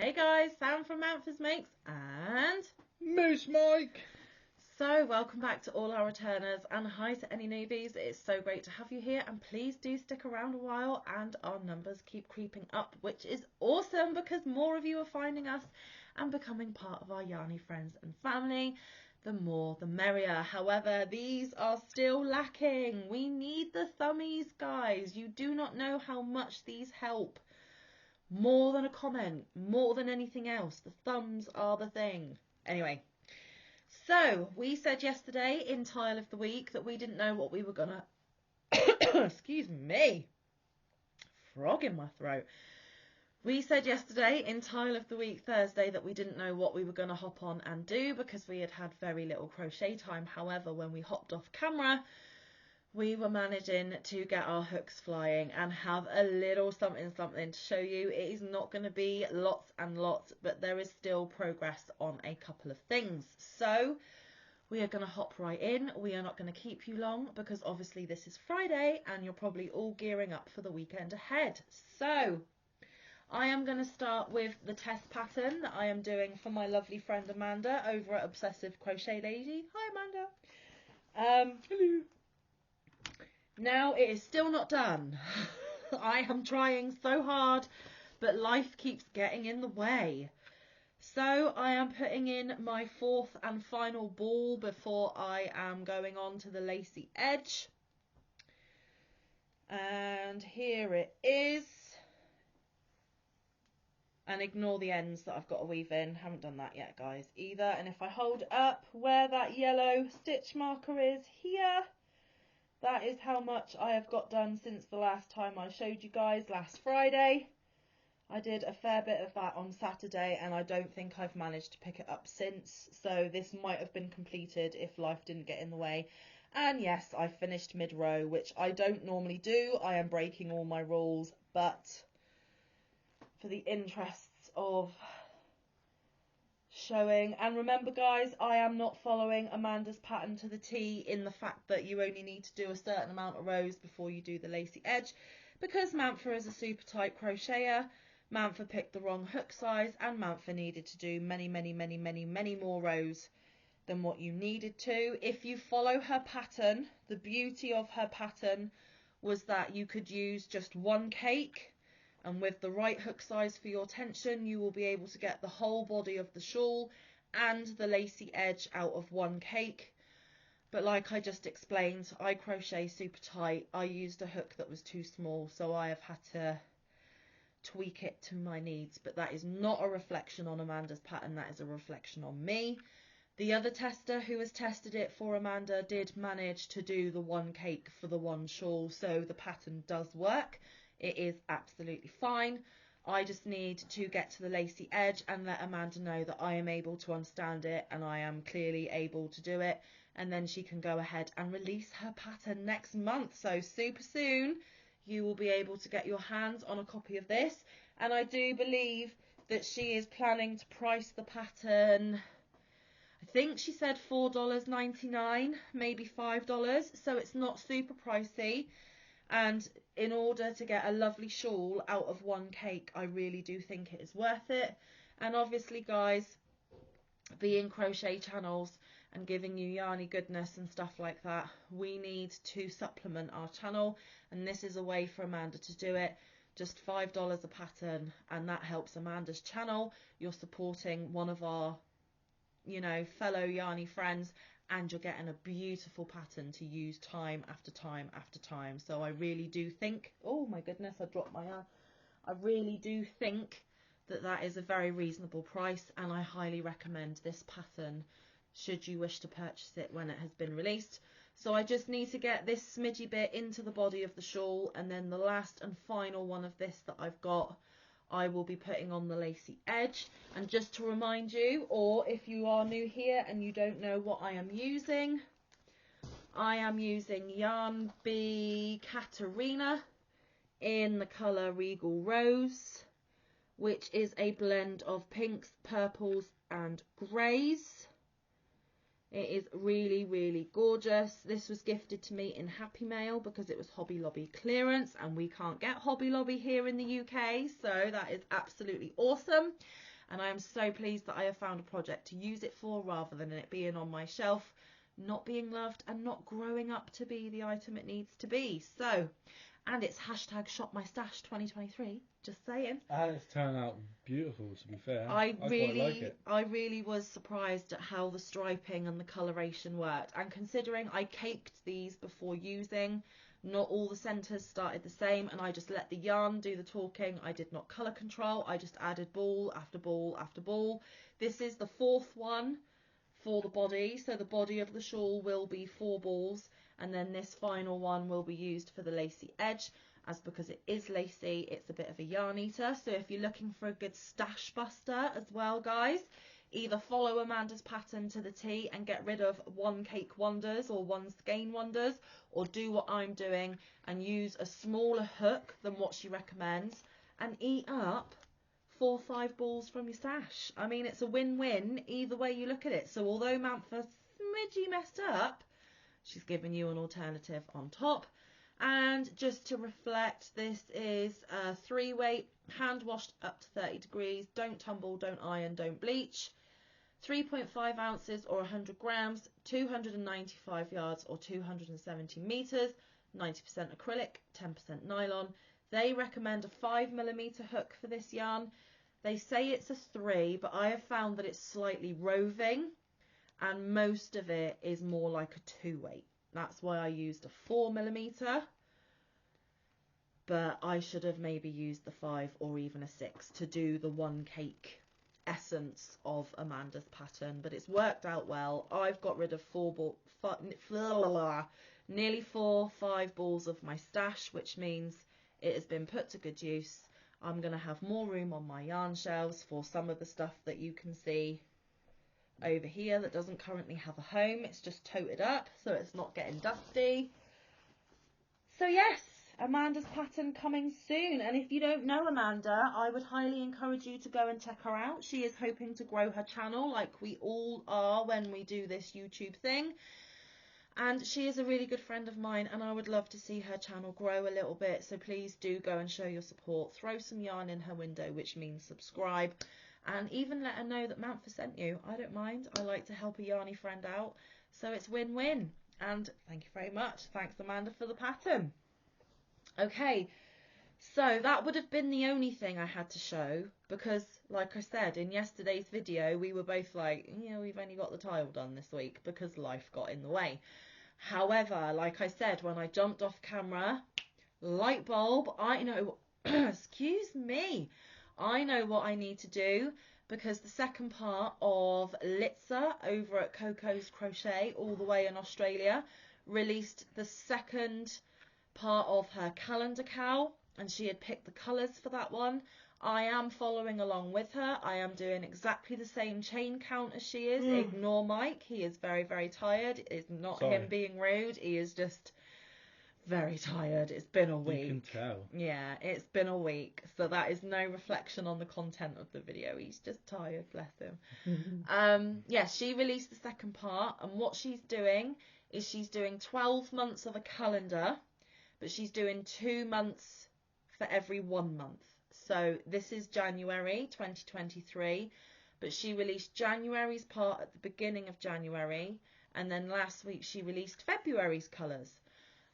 Hey guys, Sam from Manfa's Makes and Moose Mike. So welcome back to all our returners and hi to any newbies. It's so great to have you here and please do stick around a while and our numbers keep creeping up, which is awesome because more of you are finding us and becoming part of our Yarny friends and family. The more the merrier. However, these are still lacking. We need the thummies, guys. You do not know how much these help. More than a comment, more than anything else, the thumbs are the thing. Anyway, so we said yesterday in Tile of the Week that we didn't know what we were gonna excuse me, frog in my throat. We said yesterday in Tile of the Week Thursday that we didn't know what we were going to hop on and do because we had had very little crochet time. However, when we hopped off camera, we were managing to get our hooks flying and have a little something to show you. It is not going to be lots and lots, but there is still progress on a couple of things. So we are going to hop right in. We are not going to keep you long because obviously this is Friday and you're probably all gearing up for the weekend ahead. So I am going to start with the test pattern that I am doing for my lovely friend Amanda over at Obsessive Crochet Lady. Hi Amanda. Hello. Now it is still not done. I am trying so hard, but life keeps getting in the way. So I am putting in my fourth and final ball before I am going on to the Lacy Edge. And here it is. And ignore the ends that I've got to weave in. Haven't done that yet, guys, either. And if I hold up where that yellow stitch marker is here, that is how much I have got done since the last time I showed you guys last Friday. I did a fair bit of that on Saturday and I don't think I've managed to pick it up since. So this might have been completed if life didn't get in the way. And yes, I finished mid-row, which I don't normally do. I am breaking all my rules, but for the interests of showing, and remember guys, I am not following Amanda's pattern to the T in the fact that you only need to do a certain amount of rows before you do the Lacy Edge, because Manfa is a super tight crocheter. Manfa picked the wrong hook size and Manfa needed to do many more rows than what you needed to. If you follow her pattern, the beauty of her pattern was that you could use just one cake, and with the right hook size for your tension you will be able to get the whole body of the shawl and the lacy edge out of one cake. But like I just explained, I crochet super tight. I used a hook that was too small, so I have had to tweak it to my needs. But that is not a reflection on Amanda's pattern, that is a reflection on me. The other tester who has tested it for Amanda did manage to do the one cake for the one shawl, so the pattern does work. It is absolutely fine. I just need to get to the lacy edge and let Amanda know that I am able to understand it and I am clearly able to do it, and then she can go ahead and release her pattern next month. So super soon you will be able to get your hands on a copy of this, and I do believe that she is planning to price the pattern, I think she said $4.99, maybe $5, so it's not super pricey. And in order to get a lovely shawl out of one cake, I really do think it is worth it. And obviously guys, being crochet channels and giving you yarny goodness and stuff like that, we need to supplement our channel, and this is a way for Amanda to do it. Just $5 a pattern, and that helps Amanda's channel. You're supporting one of our, you know, fellow yarny friends, and you're getting a beautiful pattern to use time after time after time. So I really do think, oh my goodness, I dropped my arm. I really do think that that is a very reasonable price, and I highly recommend this pattern should you wish to purchase it when it has been released. So I just need to get this smidgy bit into the body of the shawl, and then the last and final one of this that I've got, I will be putting on the lacy edge. And just to remind you, or if you are new here and you don't know what I am using, I am using Yarn Bee Katarina in the colour Regal Rose, which is a blend of pinks, purples and greys. It is really, really gorgeous. This was gifted to me in Happy Mail because it was Hobby Lobby clearance, and we can't get Hobby Lobby here in the UK, so that is absolutely awesome. And I am so pleased that I have found a project to use it for rather than it being on my shelf, not being loved and not growing up to be the item it needs to be. So, and it's hashtag shop my stash 2023, just saying. And it's turned out beautiful, to be fair. I quite like it. really was surprised at how the striping and the coloration worked, and considering I caked these before using, not all the centres started the same, and I just let the yarn do the talking. I did not colour control, I just added ball after ball after ball. This is the fourth one for the body, so the body of the shawl will be 4 balls, and then this final one will be used for the lacy edge, as because it is lacy, it's a bit of a yarn eater. So if you're looking for a good stash buster as well, guys, either follow Amanda's pattern to the T and get rid of 1 cake wonders or 1 skein wonders, or do what I'm doing and use a smaller hook than what she recommends and eat up 4 or 5 balls from your stash. I mean, it's a win-win either way you look at it. So although Manfa smidgy messed up, she's given you an alternative on top. And just to reflect, this is a 3-weight, hand washed up to 30 degrees, don't tumble, don't iron, don't bleach, 3.5 ounces or 100 grams, 295 yards or 270 meters, 90% acrylic, 10% nylon. They recommend a 5mm hook for this yarn. They say it's a 3, but I have found that it's slightly roving, and most of it is more like a 2-weight. That's why I used a 4mm, but I should have maybe used the 5 or even a 6 to do the 1 cake essence of Amanda's pattern, but it's worked out well. I've got rid of nearly 5 balls of my stash, which means it has been put to good use. I'm going to have more room on my yarn shelves for some of the stuff that you can see over here that doesn't currently have a home. It's just toted up so it's not getting dusty. So yes, Amanda's pattern coming soon, and if you don't know Amanda, I would highly encourage you to go and check her out. She is hoping to grow her channel like we all are when we do this YouTube thing, and she is a really good friend of mine, and I would love to see her channel grow a little bit. So please do go and show your support, throw some yarn in her window, which means subscribe, and even let her know that Manfa sent you. I don't mind. I like to help a yarny friend out, so it's win-win. And thank you very much. Thanks, Amanda, for the pattern. Okay, so that would have been the only thing I had to show, because like I said in yesterday's video, we were both like, yeah, we've only got the tile done this week because life got in the way. However, like I said, when I jumped off camera, light bulb, I know, excuse me, I know what I need to do, because the second part of Litza over at Coco's Crochet, all the way in Australia, released the second part of her calendar cow, and she had picked the colours for that one. I am following along with her. I am doing exactly the same chain count as she is. Ignore Mike. He is very, very tired. It's not him being rude. He is just very tired. It's been a week. You can tell. Yeah, it's been a week. So that is no reflection on the content of the video. He's just tired, bless him. Yeah, she released the second part, and what she's doing is she's doing 12 months of a calendar, but she's doing 2 months for every 1 month. So this is January 2023, but she released January's part at the beginning of January, and then last week she released February's colours.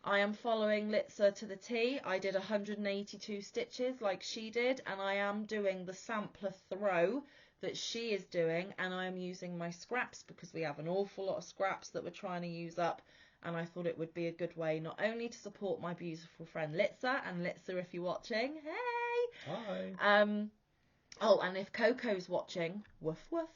I am following Litza to the T. I did 182 stitches like she did, and I am doing the sampler throw that she is doing, and I am using my scraps because we have an awful lot of scraps that we're trying to use up, and I thought it would be a good way not only to support my beautiful friend Litza, and Litza, if you're watching, hey! Hi! Oh, and if Coco's watching, woof woof,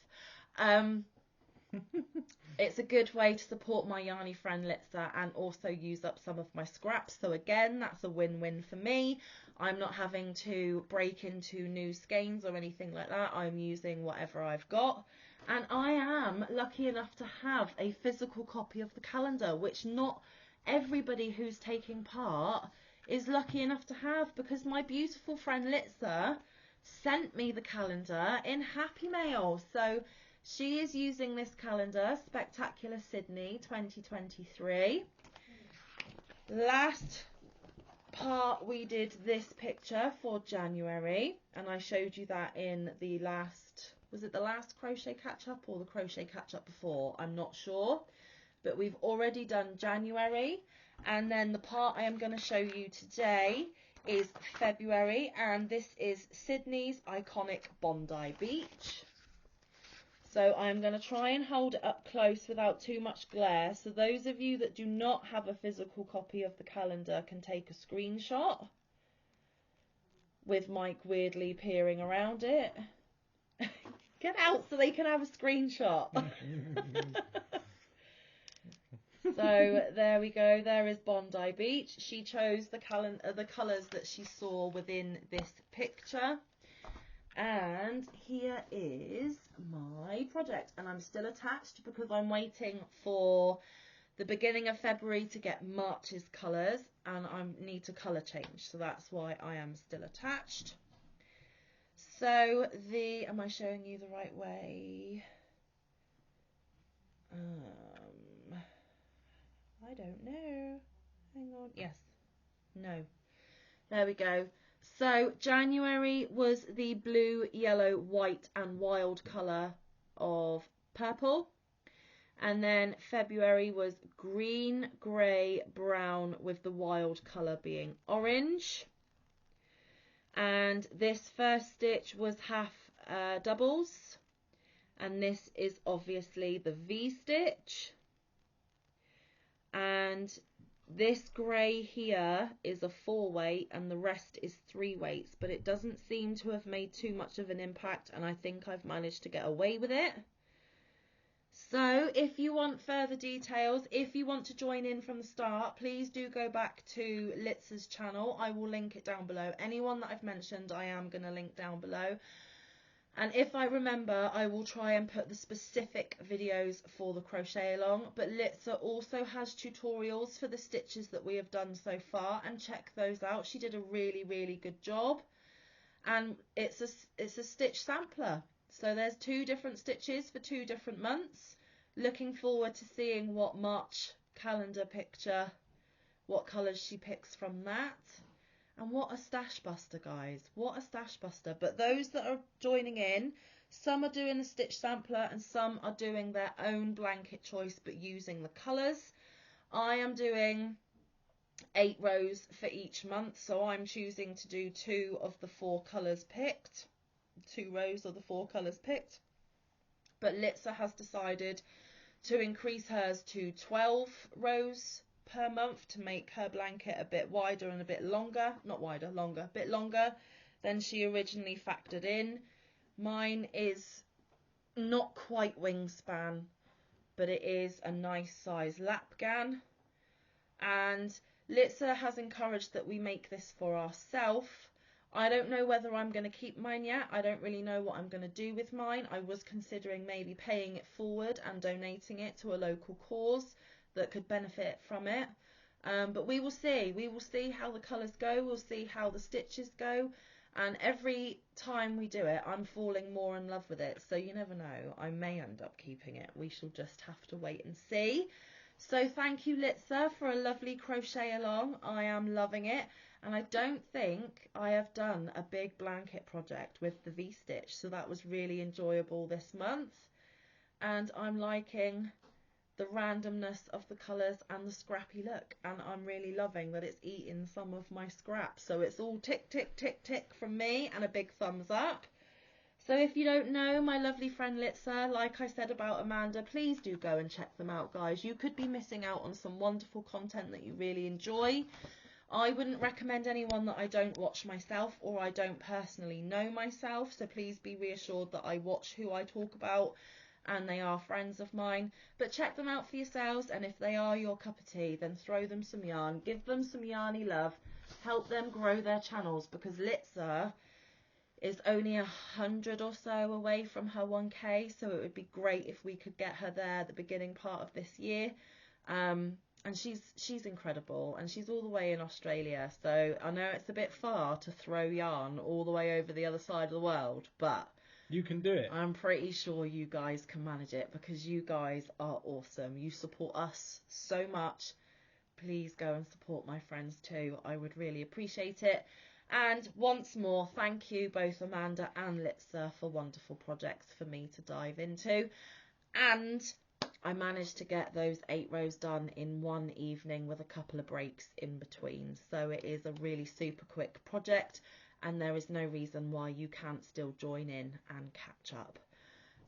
it's a good way to support my yarny friend Litza and also use up some of my scraps. So again, that's a win-win for me. I'm not having to break into new skeins or anything like that. I'm using whatever I've got. And I am lucky enough to have a physical copy of the calendar, which not everybody who's taking part is lucky enough to have, because my beautiful friend Litza sent me the calendar in Happy Mail. So She is using this calendar, Spectacular Sydney 2023. Last part we did this picture for January, and I showed you that in the last, was it the last Crochet Catch Up or the Crochet Catch Up before? I'm not sure, but we've already done January, and then the part I am going to show you today is February, and this is Sydney's iconic Bondi Beach. So I'm going to try and hold it up close without too much glare. So those of you that do not have a physical copy of the calendar can take a screenshot with Mike weirdly peering around it. Get out so they can have a screenshot. So there we go. There is Bondi Beach. She chose the colours that she saw within this picture. And here is my project, and I'm still attached because I'm waiting for the beginning of February to get March's colours, and I need to colour change, so that's why I am still attached. So am I showing you the right way? I don't know. Hang on. Yes. No. There we go. So January was the blue, yellow, white and wild colour of purple. And then February was green, grey, brown with the wild colour being orange. And this first stitch was half doubles. And this is obviously the V stitch. And this grey here is a 4-weight and the rest is 3 weights, but it doesn't seem to have made too much of an impact, and I think I've managed to get away with it. So if you want further details, if you want to join in from the start, please do go back to Litz's channel. I will link it down below. Anyone that I've mentioned, I am going to link down below. And if I remember, I will try and put the specific videos for the crochet along. But Litza also has tutorials for the stitches that we have done so far, and check those out. She did a really, really good job. And it's a stitch sampler. So there's 2 different stitches for 2 different months. Looking forward to seeing what March calendar picture, what colours she picks from that. And what a stash buster, guys. What a stash buster. But those that are joining in, some are doing the stitch sampler and some are doing their own blanket choice but using the colours. I am doing 8 rows for each month, so I'm choosing to do 2 of the 4 colours picked. 2 rows of the 4 colours picked. But Litza has decided to increase hers to 12 rows per month to make her blanket a bit wider and a bit longer, not wider, longer, a bit longer than she originally factored in. Mine is not quite wingspan, but it is a nice size lapgan. And Litza has encouraged that we make this for ourselves. I don't know whether I'm going to keep mine yet. I don't really know what I'm going to do with mine. I was considering maybe paying it forward and donating it to a local cause that could benefit from it. But we will see. We will see how the colours go. We'll see how the stitches go. And every time we do it, I'm falling more in love with it. So you never know. I may end up keeping it. We shall just have to wait and see. So thank you, Litza, for a lovely crochet along. I am loving it. And I don't think I have done a big blanket project with the V-stitch. So that was really enjoyable this month. And I'm liking the randomness of the colours and the scrappy look, and I'm really loving that it's eating some of my scraps. So it's all tick, tick, tick, tick from me, and a big thumbs up. So if you don't know my lovely friend Litza, like I said about Amanda, please do go and check them out, guys. You could be missing out on some wonderful content that you really enjoy. I wouldn't recommend anyone that I don't watch myself or I don't personally know myself, so please be reassured that I watch who I talk about and they are friends of mine. But check them out for yourselves, and if they are your cup of tea, then throw them some yarn, give them some yarny love, help them grow their channels, because Litza is only 100 or so away from her 1K, so it would be great if we could get her there at the beginning part of this year. And she's incredible, and she's all the way in Australia, so I know it's a bit far to throw yarn all the way over the other side of the world, but You can do it. I'm pretty sure you guys can manage it because you guys are awesome. You support us so much. Please go and support my friends too. I would really appreciate it. And once more, thank you both Amanda and Litsa for wonderful projects for me to dive into. And I managed to get those 8 rows done in one evening with a couple of breaks in between. So it is a really super quick project and there is no reason why you can't still join in and catch up.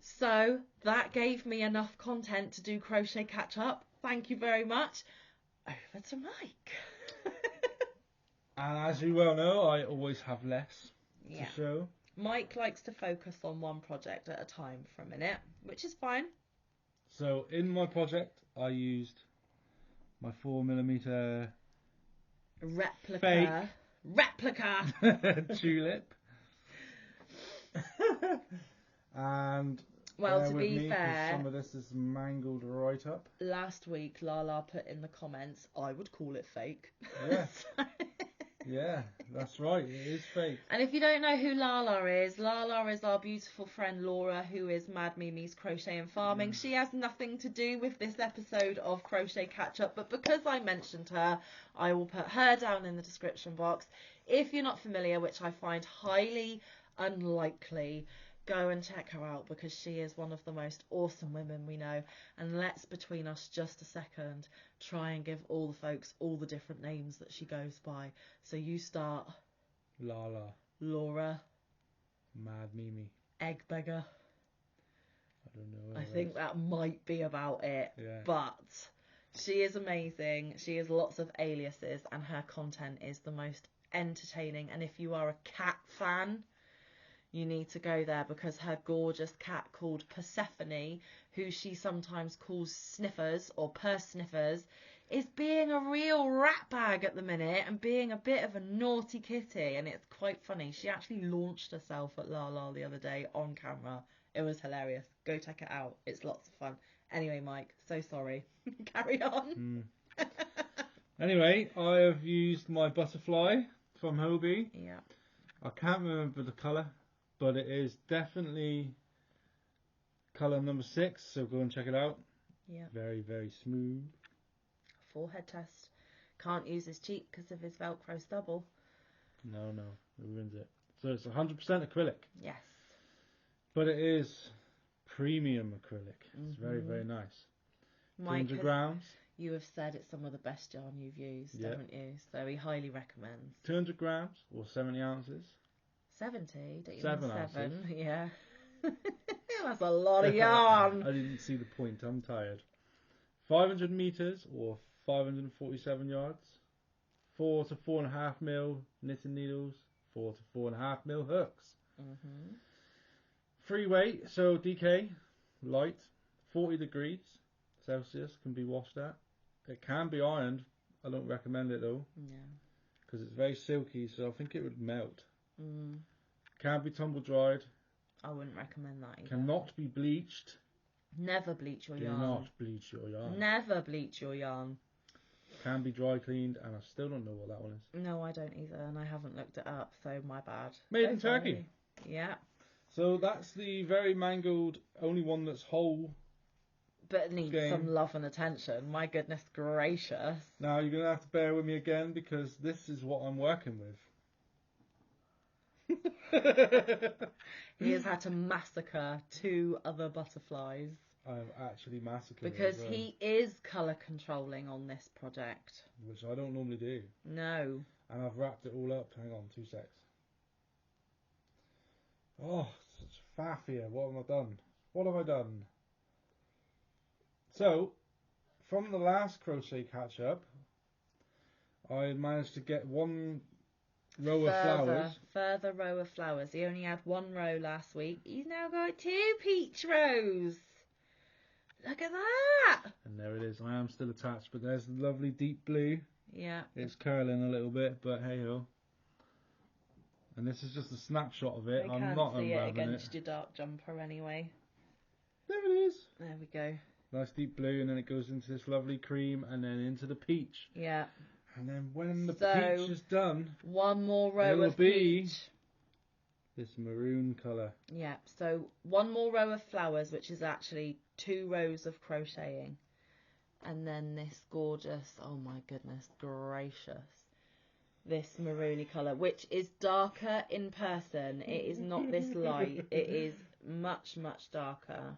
So that gave me enough content to do Crochet Catch Up. Thank you very much. Over to Mike. And as you well know, I always have less Yeah. to show. Mike likes to focus on one project at a time for a minute, which is fine. So in my project, I used my 4mm Replica. Tulip. And Well, bear to with be me, 'cause fair, some of this is mangled right up. last week Lala put in the comments, I would call it fake. Yeah. Yeah, that's right. It is fake. And if you don't know who Lala is our beautiful friend Laura, who is Mad Mimi's Crochet and Farming. She has nothing to do with this episode of Crochet Catch Up, but because I mentioned her, I will put her down in the description box. If you're not familiar, which I find highly unlikely, go and check her out because she is one of the most awesome women we know. And let's, between us just a second, try and give all the folks all the different names that she goes by. So you start. Lala. Laura. Mad Mimi. Egg Beggar. I don't know. I think that might be about it. Yeah. But she is amazing. She has lots of aliases and her content is the most entertaining. And if you are a cat fan, you need to go there because her gorgeous cat called Persephone, who she sometimes calls Sniffers or Purse Sniffers, is being a real rat bag at the minute and being a bit of a naughty kitty, and it's quite funny. She actually launched herself at Lala the other day on camera. It was hilarious. Go check it out. It's lots of fun. Anyway, Mike, so sorry. Carry on. Anyway, I have used my butterfly from Hobie. Yeah. I can't remember the colour, but it is definitely colour number 6, so go and check it out. Yeah. Very, very smooth. Forehead test. Can't use his cheek because of his Velcro stubble. No, it ruins it. So it's 100% acrylic. Yes. But it is premium acrylic. It's very, very nice. Mike 200 grams. You have said it's some of the best yarn you've used, haven't you? So he highly recommends. 200 grams or 70 ounces. 70? Don't you 7 mean ounces. 7? Yeah. That's a lot of yarn. I didn't see the point. I'm tired. 500 meters or 547 yards. 4 to 4.5 mil knitting needles. 4 to 4.5 mil hooks. Free weight, so DK, light, 40 degrees Celsius can be washed at. It can be ironed. I don't recommend it though. Yeah. Because it's very silky, so I think it would melt. Can be tumble dried. I wouldn't recommend that either. Cannot be bleached. Never bleach your yarn. Do not bleach your yarn. Never bleach your yarn. Can be dry cleaned, and I still don't know what that one is. No, I don't either, and I haven't looked it up, so my bad. Made in Turkey. Yeah. So that's the very mangled, only one that's whole. But needs some love and attention. My goodness gracious. Now you're going to have to bear with me again because this is what I'm working with. He has had to massacre 2 other butterflies. I have actually massacred because he is colour controlling on this project. Which I don't normally do. No. And I've wrapped it all up. Hang on, 2 secs. Oh, such faff here. What have I done? What have I done? So, from the last Crochet Catch Up, I managed to get 1 row of flowers. Further row of flowers. He only had 1 row last week. He's now got 2 peach rows. Look at that. And there it is. I am still attached, but there's the lovely deep blue. Yeah. It's curling a little bit, but hey ho. And this is just a snapshot of it. I'm not see it unraveling against your dark jumper anyway. There it is. There we go. Nice deep blue, and then it goes into this lovely cream, and then into the peach. Yeah. And then when the peach is done, 1 more row it'll of be peach. this maroon colour. Yeah, so one more row of flowers, which is actually 2 rows of crocheting. And then this gorgeous, oh my goodness gracious, this maroony colour, which is darker in person. It is not this light. It is much, much darker.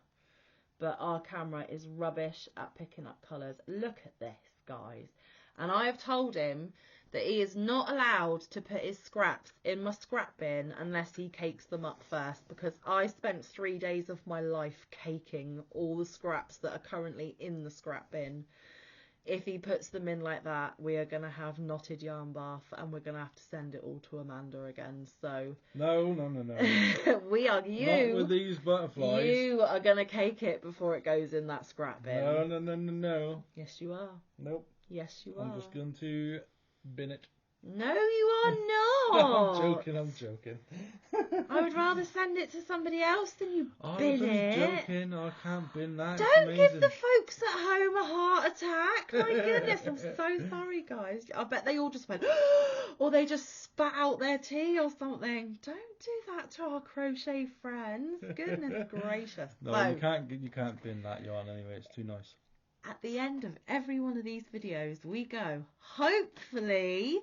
But our camera is rubbish at picking up colours. Look at this, guys. And I have told him that he is not allowed to put his scraps in my scrap bin unless he cakes them up first, because I spent 3 days of my life caking all the scraps that are currently in the scrap bin. If he puts them in like that, we are going to have knotted yarn bath and we're going to have to send it all to Amanda again. So No. we are Not with these butterflies. You are going to cake it before it goes in that scrap bin. No. Yes, you are. Nope. Yes, you are. I'm just going to bin it. No, you are No, not. I'm joking. I would rather send it to somebody else than you bin it. I'm joking. I can't bin that. Don't give the folks at home a heart attack. My goodness, I'm so sorry, guys. I bet they all just went, or they just spat out their tea or something. Don't do that to our crochet friends. Goodness gracious. No, so, you can't bin that yarn anyway. It's too nice. At the end of every one of these videos, we go, hopefully,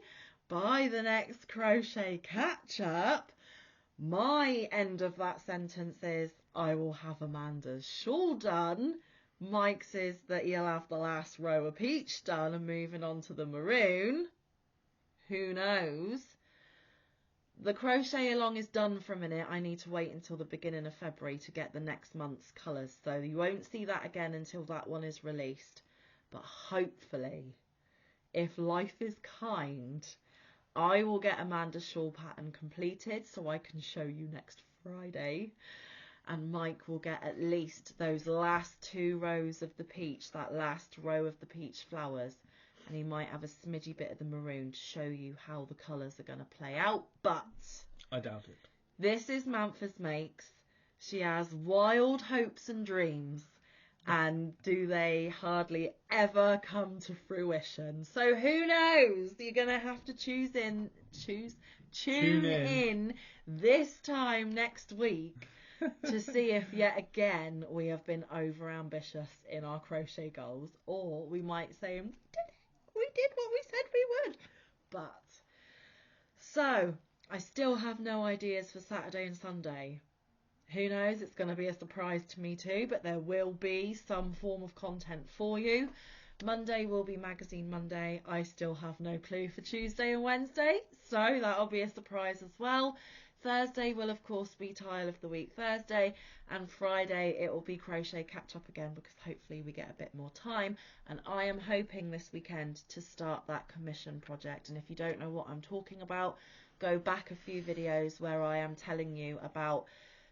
by the next crochet catch up, my end of that sentence is, I will have Amanda's shawl done. Mike's is that he'll have the last row of peach done and moving on to the maroon. Who knows? The crochet along is done for a minute. I need to wait until the beginning of February to get the next month's colours. So you won't see that again until that one is released. But hopefully, if life is kind, I will get Amanda's shawl pattern completed so I can show you next Friday. And Mike will get at least those last 2 rows of the peach, that last row of the peach flowers. And he might have a smidgy bit of the maroon to show you how the colours are going to play out. But I doubt it. This is Manfa's Makes. She has wild hopes and dreams. And do they hardly ever come to fruition? So who knows? You're going to have to tune in this time next week to see if yet again we have been over ambitious in our crochet goals, or we might say we did what we said we would. But so I still have no ideas for Saturday and Sunday. Who knows? It's going to be a surprise to me too, but there will be some form of content for you. Monday will be Magazine Monday. I still have no clue for Tuesday and Wednesday, so that'll be a surprise as well. Thursday will of course be Tile of the Week Thursday, and Friday it will be Crochet Catch Up again, because hopefully we get a bit more time, and I am hoping this weekend to start that commission project. And if you don't know what I'm talking about, go back a few videos where I am telling you about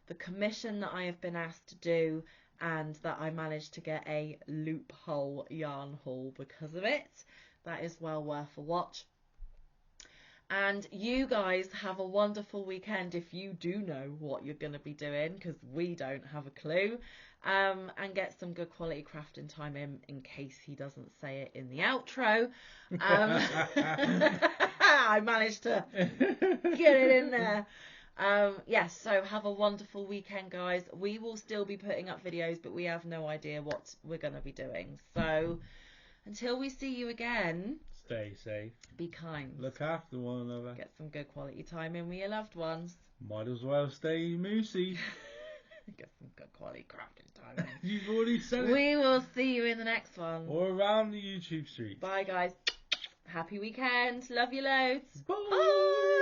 the commission that I have been asked to do, and that I managed to get a loophole yarn haul because of it. That is well worth a watch. And you guys have a wonderful weekend if you do know what you're going to be doing, because we don't have a clue. And get some good quality crafting time in case he doesn't say it in the outro. I managed to get it in there. Yes, so have a wonderful weekend, guys. We will still be putting up videos, but we have no idea what we're going to be doing. So until we see you again, stay safe, be kind, look after one another, get some good quality time in with your loved ones. Might as well stay moosey. Get some good quality crafting time in. You've already said it. We will see you in the next one, or around the YouTube streets. Bye guys, happy weekend, love you loads. Bye. Bye.